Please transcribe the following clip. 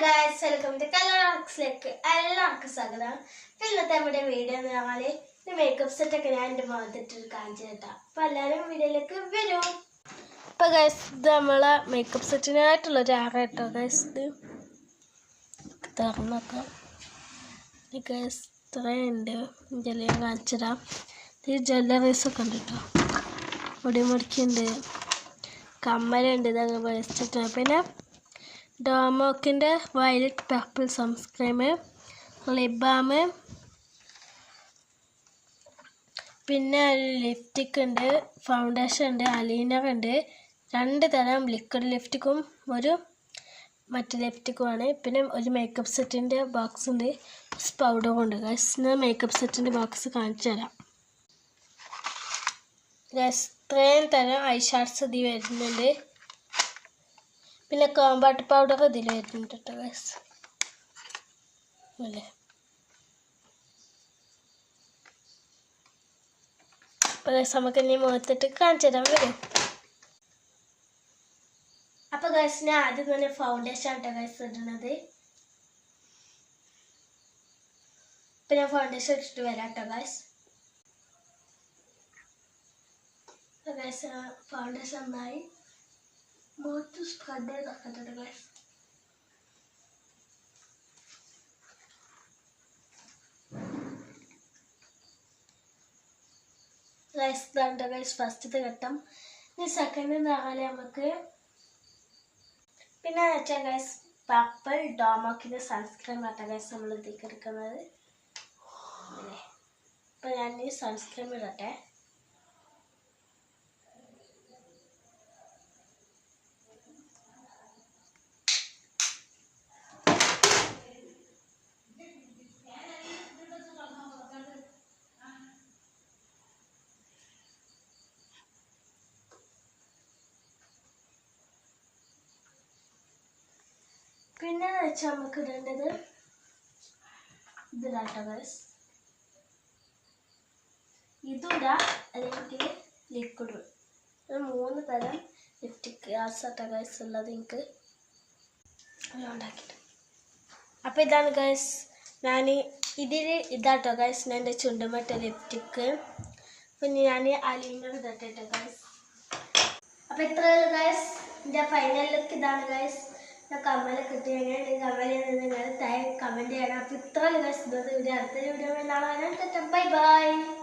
Guys welcome to കളർസിലേക്ക് എല്ലാവർക്കും സ്വാഗതം. ഇന്നത്തെ നമ്മുടെ വീഡിയോ എന്ന് പറഞ്ഞാൽ ഈ മേക്കപ്പ് സെറ്റ് ഒക്കെ ഞാൻ എൻ്റെ മുഖത്തിട്ട് കാണിച്ചു കേട്ടോ. അപ്പോൾ എല്ലാവരും വീഡിയോയിലേക്ക് വരും. അപ്പോൾ ഗൈസ് ഇത് നമ്മളെ മേക്കപ്പ് സെറ്റിനായിട്ടുള്ളൊരു ആറ കേട്ടോ. ഗൈസ് ഇത് തുറന്നൊക്കെ ഗൈസ് ഇത്രയുണ്ട്. ഇതെല്ലാം ഞാൻ കാണിച്ചിടാം. ഇത് ജ്വല്ലറീസൊക്കെ ഉണ്ട് കേട്ടോ. മുടിമുടിക്കുണ്ട്, കമ്മലുണ്ട്, ഇതൊക്കെ വെച്ചിട്ട് പിന്നെ ഡോമോക്കിൻ്റെ violet purple sunscreen, lip balm, പിന്നെ ലിപ്സ്റ്റിക് ഉണ്ട്, ഫൗണ്ടേഷൻ ഉണ്ട്, അലീനർ ഉണ്ട്, 2 തരം ലിക്വിഡ് ലിപ്സ്റ്റിക്കും ഒരു മറ്റു ലിപ്സ്റ്റിക്കുമാണ്. പിന്നെ ഒരു മേക്കപ്പ് സെറ്റിൻ്റെ ബോക്സ് ഉണ്ട്, പൗഡറും ഉണ്ട്. ഗൈസ് മേക്കപ്പ് സെറ്റിൻ്റെ ബോക്സ് കാണിച്ചു തരാം. ഗൈസ് ഇത്രയും തരം ഐ ഷാഡ്സ് ഇതിൽ വരുന്നുണ്ട്. പിന്നെ കോമ്പാക്ട് പൗഡർ ഇതിൽ വരുന്നുണ്ട് കേട്ടോ ഗൈസ്. അല്ലേ അപ്പോൾ ഗൈസ് നമുക്ക് ഇനി മുഖത്തിട്ട് കാണിച്ചു തരാൻ വരും. അപ്പോൾ ഗൈസ് ഞാൻ ആദ്യം തന്നെ ഫൗണ്ടേഷൻ ആട്ടോ ഗൈസ് ഇടുന്നത്. ഇപ്പം ഞാൻ ഫൗണ്ടേഷൻ ഇട്ടിട്ട് വരാം കേട്ടോ ഗൈസ്. ഗൈസ് ഫൗണ്ടേഷൻ നന്നായി മുഖത്ത് സ്പ്രെഡ് ചെയ്താക്കുന്നുണ്ട് ഗൈസ്. ഗൈസ് ഇതാണ്ട് ഗൈസ് ഫസ്റ്റത്തെ ഘട്ടം. ഇനി സെക്കൻഡ് എന്ന് പറഞ്ഞാൽ നമുക്ക് പിന്നെ വെച്ചാൽ ഗൈസ് പർപ്പിൾ ഡോമോക്കിൻ്റെ സൺസ്ക്രീം ആട്ടോ ഗൈസ് നമ്മൾ ഇതിലേക്ക് എടുക്കുന്നത്. അപ്പം ഞാൻ ഈ സൺസ്ക്രീം ഇടട്ടെ. പിന്നെ വെച്ചാൽ നമുക്ക് ഇടേണ്ടത് ഇതിലാട്ടോ ഗൈസ്. ഇതുടാ അല്ലെങ്കിൽ ലിക്വിഡ്. 3 തരം ലിപ്സ്റ്റിക് ഗ്ലാസ്സാട്ടോ ഗൈസ് ഉള്ളത് എനിക്ക് ഉണ്ടാക്കിയിട്ട്. അപ്പോൾ ഇതാണ് ഗൈസ് ഞാൻ ഇതിൽ ഇതാട്ടോ ഗൈസ് ഞാൻ എൻ്റെ ചുണ്ടുമട്ട ലിപ്സ്റ്റിക്ക്. പിന്നെ ഞാൻ അലീനർ ഇതട്ടോ ഗൈസ്. അപ്പോൾ ഇത്രയുള്ള ഗൈസ് എൻ്റെ ഫൈനൽ ലുക്ക് ഇതാണ് ഗൈസ്. കമലൊക്കെ കിട്ടി എങ്ങനെയുണ്ട് കമലിൽ നിന്ന് നിങ്ങൾ താഴെ കമൻറ്റ് ചെയ്യണം. അപ്പോൾ ഇത്ര ഗൈസ് ഇന്നത്തെ വീഡിയോ അടുത്ത വീഡിയോ നാളെ. Bye bye.